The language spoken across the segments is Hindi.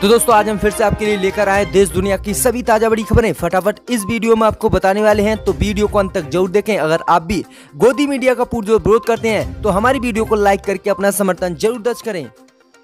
तो दोस्तों आज हम फिर से आपके लिए लेकर आए देश दुनिया की सभी ताजा बड़ी खबरें फटाफट इस वीडियो में आपको बताने वाले हैं। तो वीडियो को अंत तक जरूर देखें। अगर आप भी गोदी मीडिया का पुरजोर विरोध करते हैं तो हमारी वीडियो को लाइक करके अपना समर्थन जरूर दर्ज करें।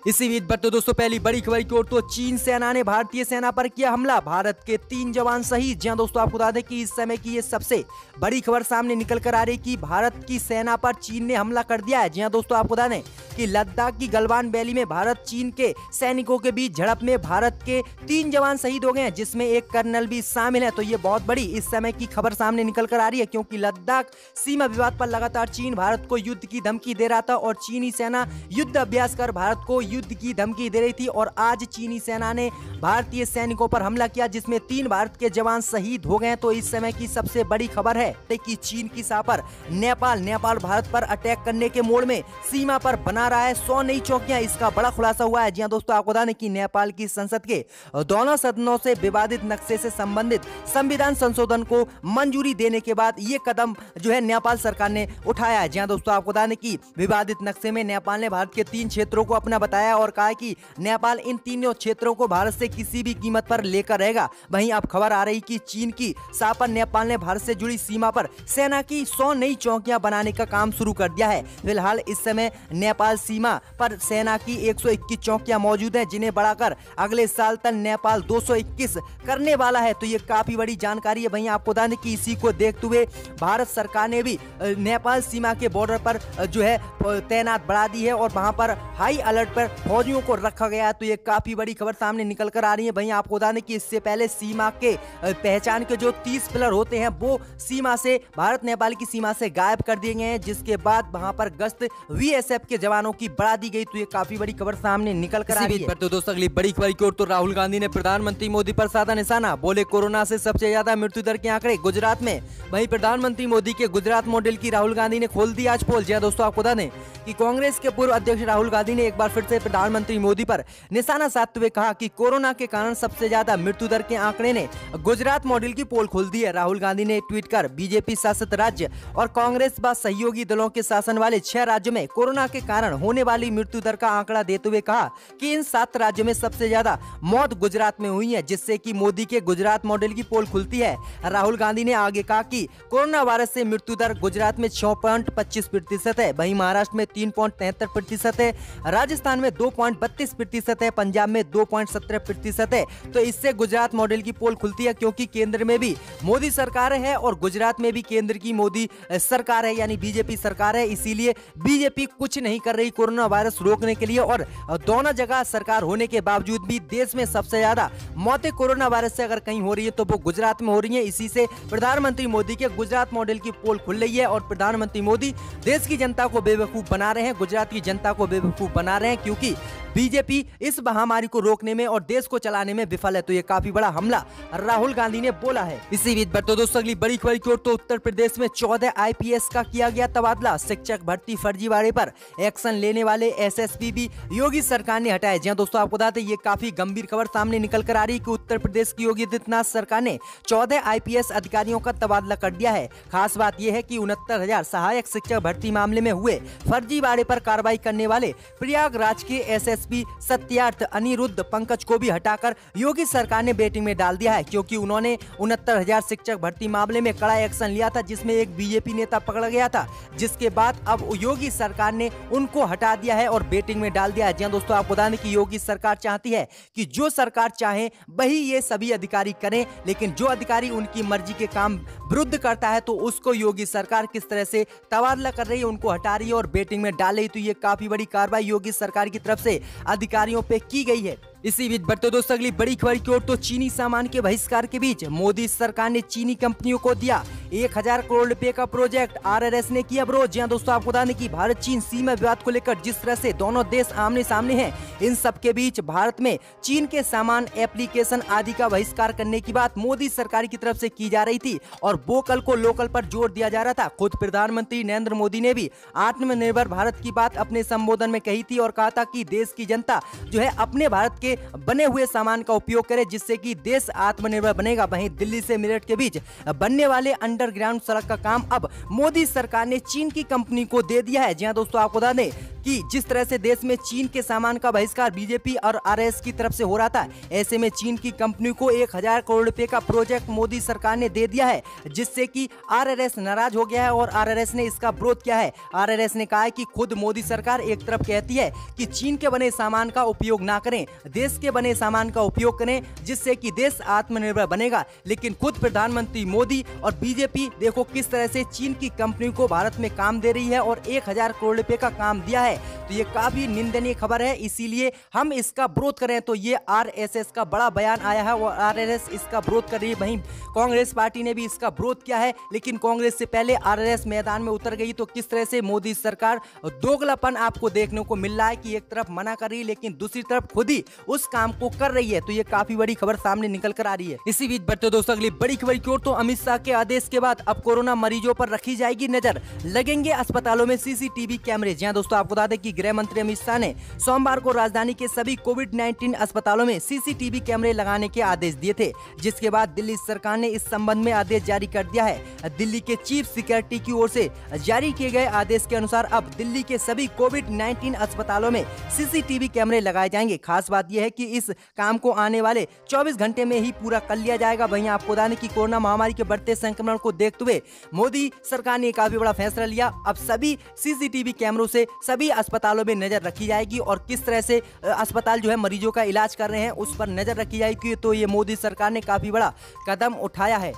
इसी बीच बढ़ते दोस्तों पहली बड़ी खबर की ओर। तो चीन सेना ने भारतीय सेना पर किया हमला, भारत के 3 जवान शहीद। जी हां दोस्तों, आपको बता दें कि इस समय की ये सबसे बड़ी खबर सामने निकल कर आ रही कि भारत की सेना पर चीन ने हमला कर दिया है। जी हां दोस्तों, आपको बता दें कि लद्दाख की गलवान वैली में भारत चीन के सैनिकों के बीच झड़प में भारत के 3 जवान शहीद हो गए हैं, जिसमें एक कर्नल भी शामिल है। तो ये बहुत बड़ी इस समय की खबर सामने निकल कर आ रही है, क्योंकि लद्दाख सीमा विवाद पर लगातार चीन भारत को युद्ध की धमकी दे रहा था और चीनी सेना युद्ध अभ्यास कर भारत को युद्ध की धमकी दे रही थी। और आज चीनी सेना ने भारतीय सैनिकों पर हमला किया, जिसमें 3 भारत के जवान शहीद हो गए। तो इस समय की सबसे बड़ी खबर है कि चीन की साह पर नेपाल भारत पर अटैक करने के मोड़ में सीमा पर बना रहा है 100 नई चौकियां। इसका बड़ा खुलासा हुआ है। जी हां दोस्तों, आपको बता दें कि नेपाल की संसद के दोनों सदनों से विवादित नक्शे से संबंधित संविधान संशोधन को मंजूरी देने के बाद ये कदम जो है नेपाल सरकार ने उठाया है। जी हां दोस्तों, आपको बता दें कि विवादित नक्शे में नेपाल ने भारत के 3 क्षेत्रों को अपना बताया और कहा कि नेपाल इन तीनों क्षेत्रों को भारत से किसी भी कीमत पर लेकर रहेगा। वहीं अब खबर आ रही कि चीन की साह पर नेपाल ने भारत से जुड़ी सीमा पर सेना की 100 नई चौकियां बनाने का काम शुरू कर दिया है। फिलहाल इस समय नेपाल सीमा पर सेना की 121 चौकियां मौजूद हैं, जिन्हें बढ़ाकर अगले साल तक नेपाल 221 करने वाला है। तो ये काफी बड़ी जानकारी है। वहीं आपको बता दें कि इसी को देखते हुए भारत सरकार ने भी नेपाल सीमा के बॉर्डर पर जो है तैनात बढ़ा दी है और वहां पर हाई अलर्ट पर फौजियों को रखा गया है। तो ये काफी बड़ी खबर सामने निकल कर आ रही है। वहीं आपको बता दें कि इससे पहले सीमा के पहचान के जो 30 पिलर होते हैं वो सीमा से भारत नेपाल की सीमा से गायब कर दिए गए हैं, जिसके बाद वहां पर गश्त बीएसएफ के जवानों की बढ़ा दी गई। तो ये काफी बड़ी खबर सामने निकल कर आ रही है। तो दोस्तों अगली बड़ी खबर की ओर। तो राहुल गांधी ने प्रधानमंत्री मोदी पर साधा निशाना, बोले कोरोना से सबसे ज्यादा मृत्यु दर के आंकड़े गुजरात में। वहीं प्रधानमंत्री मोदी के गुजरात मॉडल की राहुल गांधी ने खोल दी आज पोल। जी दोस्तों, आपको बता दें कि कांग्रेस के पूर्व अध्यक्ष राहुल गांधी ने एक बार फिर से प्रधानमंत्री मोदी पर निशाना साधते हुए कहा कि कोरोना के कारण सबसे ज्यादा मृत्यु दर के आंकड़े ने गुजरात मॉडल की पोल खोल दी है। राहुल गांधी ने ट्वीट कर बीजेपी शासित राज्य और कांग्रेस व सहयोगी दलों के शासन वाले 6 राज्यों में कोरोना के कारण होने वाली मृत्यु दर का आंकड़ा देते हुए कहा कि इन 7 राज्यों में सबसे ज्यादा मौत गुजरात में हुई है, जिससे कि मोदी के गुजरात मॉडल की पोल खुलती है। राहुल गांधी ने आगे कहा कि कोरोना वायरस से मृत्यु दर गुजरात में 6.25% है, वहीं महाराष्ट्र में 3.73% है, राजस्थान में 2.32% है, पंजाब में 2.17% है। तो इससे गुजरात मॉडल की पोल खुलती है, क्योंकि केंद्र में भी मोदी सरकार है और गुजरात में भी केंद्र की मोदी सरकार है, यानी बीजेपी सरकार है। इसीलिए बीजेपी कुछ नहीं कर रही कोरोना वायरस रोकने के लिए और दोनों जगह सरकार होने के बावजूद भी देश में सबसे ज्यादा मौतें कोरोना वायरस से अगर कहीं हो रही है तो वो गुजरात में हो रही है। इसी से प्रधानमंत्री मोदी के गुजरात मॉडल की पोल खुल रही है और प्रधानमंत्री मोदी देश की जनता को बेवकूफ बना रहे हैं, गुजरात की जनता को बेवकूफ बना रहे हैं, क्योंकि बीजेपी इस महामारी को रोकने में और देश को चलाने में विफल है। तो ये काफी बड़ा हमला राहुल गांधी ने बोला है। इसी बीच बढ़ते दोस्तों अगली बड़ी खबर की ओर। तो उत्तर प्रदेश में 14 आईपीएस का किया गया तबादला, शिक्षक भर्ती फर्जीवाड़े पर एक्शन लेने वाले एसएसपी भी योगी सरकार ने हटाए। जी दोस्तों, आपको बता दें ये काफी गंभीर खबर सामने निकल कर आ रही है कि उत्तर प्रदेश की योगी आदित्यनाथ सरकार ने 14 आईपीएस अधिकारियों का तबादला कर दिया है। खास बात यह है कि 69,000 सहायक शिक्षक भर्ती मामले में हुए फर्जीवाड़े पर कार्रवाई करने वाले प्रयागराज के एसएसपी सत्यार्थ अनिरुद्ध पंकज को भी हटाकर योगी सरकार ने बैटिंग में डाल दिया है, क्योंकि उन्होंने 69,000 शिक्षक भर्ती मामले में कड़ा एक्शन लिया था, जिसमें एक बीजेपी नेता पकड़ा गया था, जिसके बाद अब योगी सरकार ने उनको हटा दिया है और बैटिंग में डाल दिया है। जी दोस्तों, आपको बता दें कि योगी सरकार चाहती है कि जो सरकार चाहे वही ये सभी अधिकारी करें, लेकिन जो अधिकारी उनकी मर्जी के काम विरुद्ध करता है तो उसको योगी सरकार किस तरह से तबादला कर रही है, उनको हटा रही है और बैटिंग में डाल रही है। तो ये काफी बड़ी कार्रवाई योगी सरकार की तरफ से अधिकारियों पे की गई है। इसी बीच बढ़ते दोस्तों अगली बड़ी खबर की ओर। तो चीनी सामान के बहिष्कार के बीच मोदी सरकार ने चीनी कंपनियों को दिया 1000 करोड़ रुपए का प्रोजेक्ट, आरआरएस ने किया विरोध। जी दोस्तों, आपको बता दें कि भारत चीन सीमा विवाद को लेकर जिस तरह से दोनों देश आमने सामने हैं, इन सब के बीच भारत में चीन के सामान, एप्लीकेशन आदि का बहिष्कार करने की बात मोदी सरकार की तरफ से की जा रही थी और वोकल को लोकल पर जोर दिया जा रहा था। खुद प्रधानमंत्री नरेंद्र मोदी ने भी आत्मनिर्भर भारत की बात अपने संबोधन में कही थी और कहा था कि देश की जनता जो है अपने भारत के के बने हुए सामान का उपयोग करें, जिससे कि देश आत्मनिर्भर बनेगा। वहीं दिल्ली से मेरठ के बीच बनने वाले अंडरग्राउंड सड़क का काम अब मोदी सरकार ने चीन की कंपनी को दे दिया है। जी हां दोस्तों, आपको बता दें कि जिस तरह से देश में चीन के सामान का बहिष्कार बीजेपी और आरएसएस की तरफ से हो रहा था, ऐसे में चीन की कंपनी को 1000 करोड़ रुपए का प्रोजेक्ट मोदी सरकार ने दे दिया है, जिससे कि आरएसएस नाराज हो गया है और आरएसएस ने इसका विरोध किया है। आरएसएस ने कहा है कि खुद मोदी सरकार एक तरफ कहती है कि चीन के बने सामान का उपयोग ना करें, देश के बने सामान का उपयोग करें, जिससे कि देश आत्मनिर्भर बनेगा, लेकिन खुद प्रधानमंत्री मोदी और बीजेपी देखो किस तरह से चीन की कंपनी को भारत में काम दे रही है और 1000 करोड़ रुपए का काम दिया है। तो ये काफी निंदनीय खबर है, इसीलिए हम इसका विरोध करें। तो ये आरएसएस का बड़ा बयान आया है और आरएसएस इसका विरोध कर रही है। वहीं कांग्रेस पार्टी ने भी इसका विरोध किया है, लेकिन कांग्रेस से पहले आरएसएस मैदान में उतर गई। तो किस तरह से मोदी सरकार दोगलापन आपको देखने को मिल रहा है कि एक तरफ मना कर रही है, लेकिन दूसरी तरफ खुद ही उस काम को कर रही है। तो ये काफी बड़ी खबर सामने निकल कर आ रही है। इसी बीच बढ़ते दोस्तों अगली बड़ी खबर की ओर। तो अमित शाह के आदेश के बाद अब कोरोना मरीजों पर रखी जाएगी नजर, लगेंगे अस्पतालों में सीसीटीवी कैमरे। जी हां दोस्तों, आपको बता दें कि गृह मंत्री अमित शाह ने सोमवार को राजधानी के सभी कोविड-19 अस्पतालों में सीसीटीवी कैमरे लगाने के आदेश दिए थे, जिसके बाद दिल्ली सरकार ने इस संबंध में आदेश जारी कर दिया है। दिल्ली के चीफ सिक्योरिटी की ओर से जारी किए गए आदेश के अनुसार अब दिल्ली के सभी कोविड-19 अस्पतालों में सीसीटीवी कैमरे लगाए जाएंगे। खास बात यह है कि इस काम को आने वाले 24 घंटे में ही पूरा कर लिया जाएगा। वहीं आपको बता दें कि कोरोना महामारी के बढ़ते संक्रमण को देखते हुए मोदी सरकार ने काफी बड़ा फैसला लिया। अब सभी सीसीटीवी कैमरों से सभी अस्पतालों में नजर रखी जाएगी और किस तरह से अस्पताल जो है मरीजों का इलाज कर रहे हैं उस पर नजर रखी जाएगी। तो ये मोदी सरकार ने काफी बड़ा कदम उठाया है।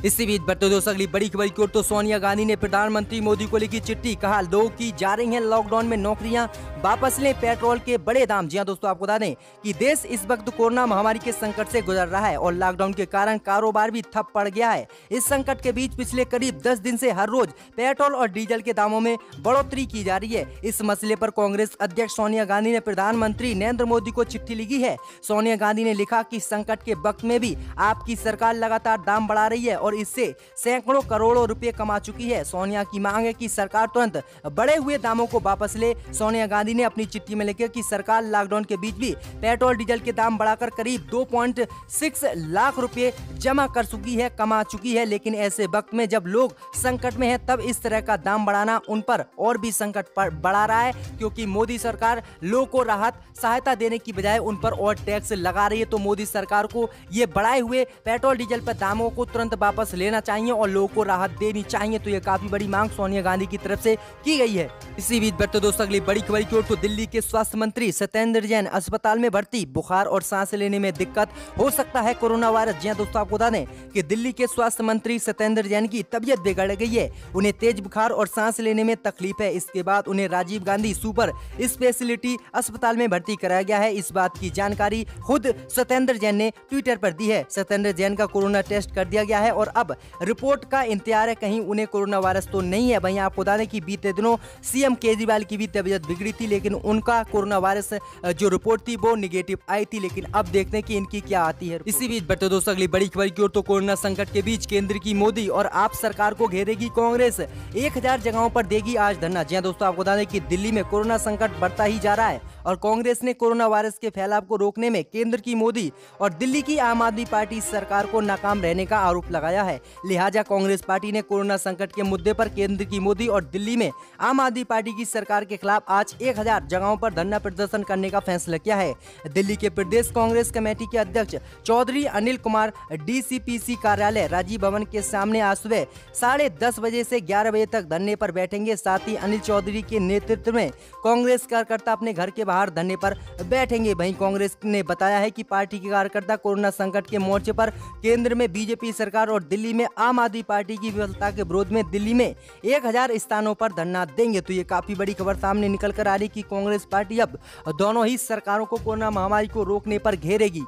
इसी बीच बढ़ते दोस्तों अगली बड़ी खबर की ओर। तो सोनिया गांधी ने प्रधानमंत्री मोदी को लिखी चिट्ठी, कहा लोगों की जा रही हैं लॉकडाउन में नौकरियां, वापस लें पेट्रोल के बड़े दाम। जी हां दोस्तों, आपको बता दें कि देश इस वक्त कोरोना महामारी के संकट से गुजर रहा है और लॉकडाउन के कारण कारोबार भी ठप पड़ गया है। इस संकट के बीच पिछले करीब 10 दिन से हर रोज पेट्रोल और डीजल के दामों में बढ़ोतरी की जा रही है। इस मसले पर कांग्रेस अध्यक्ष सोनिया गांधी ने प्रधानमंत्री नरेंद्र मोदी को चिट्ठी लिखी है। सोनिया गांधी ने लिखा कि संकट के वक्त में भी आपकी सरकार लगातार दाम बढ़ा रही है और इससे सैकड़ों करोड़ों रुपए कमा चुकी है। सोनिया की मांग है कि सरकार तुरंत बढ़े हुए दामों को वापस ले। सोनिया गांधी ने अपनी चिट्ठी में लिखा कि सरकार लॉकडाउन के बीच भी पेट्रोल डीजल के दाम बढ़ाकर करीब 2.6 लाख रुपए जमा कर चुकी है, कमा चुकी है, लेकिन ऐसे वक्त में जब लोग संकट में हैं तब इस तरह का दाम बढ़ाना उन पर और भी संकट बढ़ा रहा है, क्योंकि मोदी सरकार लोगों को राहत सहायता देने की बजाय उन पर और टैक्स लगा रही है। तो मोदी सरकार को ये बढ़ाए हुए पेट्रोल डीजल पर दामों को तुरंत वापस लेना चाहिए और लोगों को राहत देनी चाहिए। तो ये काफी बड़ी मांग सोनिया गांधी की तरफ से की गई है। इसी बीच बढ़ते दोस्तों अगली बड़ी खबर की ओर। तो दिल्ली के स्वास्थ्य मंत्री सत्येंद्र जैन अस्पताल में भर्ती, बुखार और सांस लेने में दिक्कत, हो सकता है कोरोना वायरस। जी हां दोस्तों, आपको बता दें कि दिल्ली के स्वास्थ्य मंत्री सत्येंद्र जैन की तबीयत बिगड़ गई है। उन्हें तेज बुखार और सांस लेने में तकलीफ है। इसके बाद उन्हें राजीव गांधी सुपर स्पेशलिटी अस्पताल में भर्ती कराया गया है। इस बात की जानकारी खुद सत्येंद्र जैन ने ट्विटर पर दी है। सत्येंद्र जैन का कोरोना टेस्ट कर दिया गया है और अब रिपोर्ट का इंतजार है, कहीं उन्हें कोरोना वायरस तो नहीं है। वहीं आपको बता दें कि बीते दिनों सीएम केजरीवाल की भी तबीयत बिगड़ी थी, लेकिन उनका कोरोना वायरस जो रिपोर्ट थी वो निगेटिव आई थी, लेकिन अब देखते हैं कि इनकी क्या आती है। इसी बीच बढ़ते दोस्तों अगली बड़ी खबर की ओर। तो कोरोना संकट के बीच केंद्र की मोदी और आप सरकार को घेरेगी कांग्रेस, 1000 जगहों पर देगी आज धरना। जी हां दोस्तों, आपको बता दें कि दिल्ली में कोरोना संकट बढ़ता ही जा रहा है और कांग्रेस ने कोरोना वायरस के फैलाव को रोकने में केंद्र की मोदी और दिल्ली की आम आदमी पार्टी सरकार को नाकाम रहने का आरोप लगाया है। लिहाजा कांग्रेस पार्टी ने कोरोना संकट के मुद्दे पर केंद्र की मोदी और दिल्ली में आम आदमी पार्टी की सरकार के खिलाफ आज 1000 जगहों पर धरना प्रदर्शन करने का फैसला किया है। दिल्ली के प्रदेश कांग्रेस कमेटी के अध्यक्ष चौधरी अनिल कुमार डीसीपीसी कार्यालय राजीव भवन के सामने आज सुबह 10:30 बजे से 11 बजे तक धरने पर बैठेंगे। साथ ही अनिल चौधरी के नेतृत्व में कांग्रेस कार्यकर्ता अपने घर के बाहर धरने पर बैठेंगे। वहीं कांग्रेस ने बताया है कि पार्टी के कार्यकर्ता कोरोना संकट के मोर्चे पर केंद्र में बीजेपी सरकार और दिल्ली में आम आदमी पार्टी की विफलता के विरोध में दिल्ली में 1000 स्थानों पर धरना देंगे। तो ये काफी बड़ी खबर सामने निकल कर आ रही कि कांग्रेस पार्टी अब दोनों ही सरकारों को कोरोना महामारी को रोकने पर घेरेगी।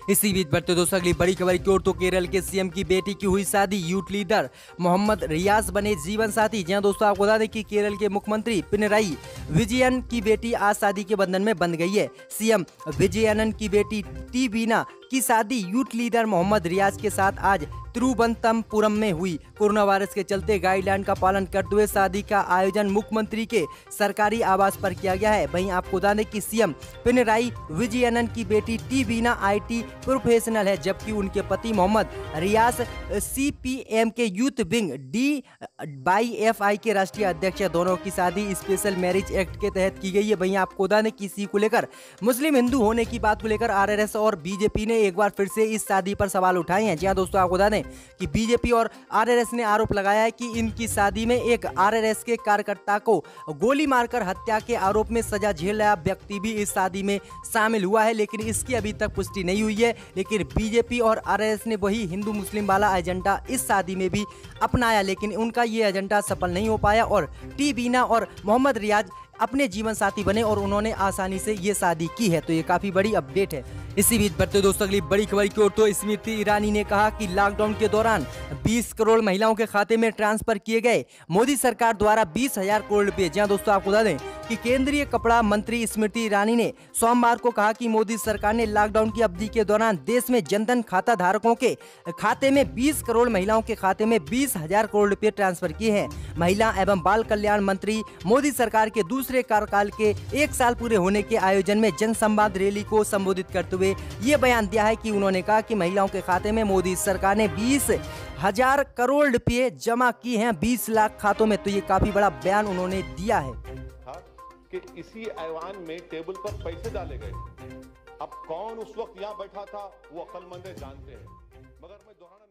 इसी बीच बढ़ते दोस्तों अगली बड़ी खबर की ओर। तो केरल के सीएम की बेटी की हुई शादी, यूथ लीडर मोहम्मद रियाज बने जीवन साथी। जहां दोस्तों आपको बता दें कि केरल के मुख्यमंत्री पिनराई विजयन की बेटी आज शादी के बंधन में बंध गई है। सीएम विजयन की बेटी टी बीना की शादी यूथ लीडर मोहम्मद रियाज के साथ आज तिरुवनंतपुरम में हुई। कोरोना वायरस के चलते गाइडलाइन का पालन करते हुए शादी का आयोजन मुख्यमंत्री के सरकारी आवास पर किया गया है। वहीं आपको बता दें कि सीएम पिनराई विजयन की बेटी टी बीना IT प्रोफेशनल है, जबकि उनके पति मोहम्मद रियाज CPM के यूथ विंग DYFI के राष्ट्रीय अध्यक्ष है। दोनों की शादी स्पेशल मैरिज एक्ट के तहत की गई है। वहीं आपको बता दें कि इसी को लेकर मुस्लिम हिंदू होने की बात को लेकर RRS और बीजेपी ने एक बार फिर से इस शादी पर सवाल उठाए हैं। जी हां दोस्तों, आपको बता दें कि बीजेपी और RRS ने आरोप लगाया है कि इनकी शादी में एक RRS के कार्यकर्ता को गोली मारकर हत्या के आरोप में सजा झेल रहा व्यक्ति भी इस शादी में शामिल हुआ है, लेकिन इसकी अभी तक पुष्टि नहीं हुई है। लेकिन बीजेपी और RRS ने वही हिंदू मुस्लिम वाला एजेंडा इस शादी में भी अपनाया, लेकिन उनका ये एजेंडा सफल नहीं हो पाया और टी बीना और मोहम्मद रियाज अपने जीवन साथी बने और उन्होंने आसानी से ये शादी की है। तो ये काफी बड़ी अपडेट है। इसी बीच बढ़ते दोस्तों अगली बड़ी खबर की ओर, तो स्मृति ईरानी ने कहा कि लॉकडाउन के दौरान 20 करोड़ महिलाओं के खाते में ट्रांसफर किए गए मोदी सरकार द्वारा 20,000 करोड़ रुपए। जहां दोस्तों आपको बता दें कि केंद्रीय कपड़ा मंत्री स्मृति ईरानी ने सोमवार को कहा कि मोदी सरकार ने लॉकडाउन की अवधि के दौरान देश में जनधन खाता धारकों के खाते में 20 करोड़ महिलाओं के खाते में 20,000 करोड़ रुपए ट्रांसफर किए हैं। महिला एवं बाल कल्याण मंत्री मोदी सरकार के दूसरे कार्यकाल के 1 साल पूरे होने के आयोजन में जनसंवाद रैली को संबोधित करते हुए ये बयान दिया है कि उन्होंने कहा कि महिलाओं के खाते में मोदी सरकार ने 20,000 करोड़ रुपए जमा किए हैं 20 लाख खातों में। तो ये काफी बड़ा बयान उन्होंने दिया है कि इसी ऐवान में टेबल पर पैसे डाले गए। अब कौन उस वक्त यहाँ बैठा था वो अक्लमंद जानते हैं, मगर मैं दोहराना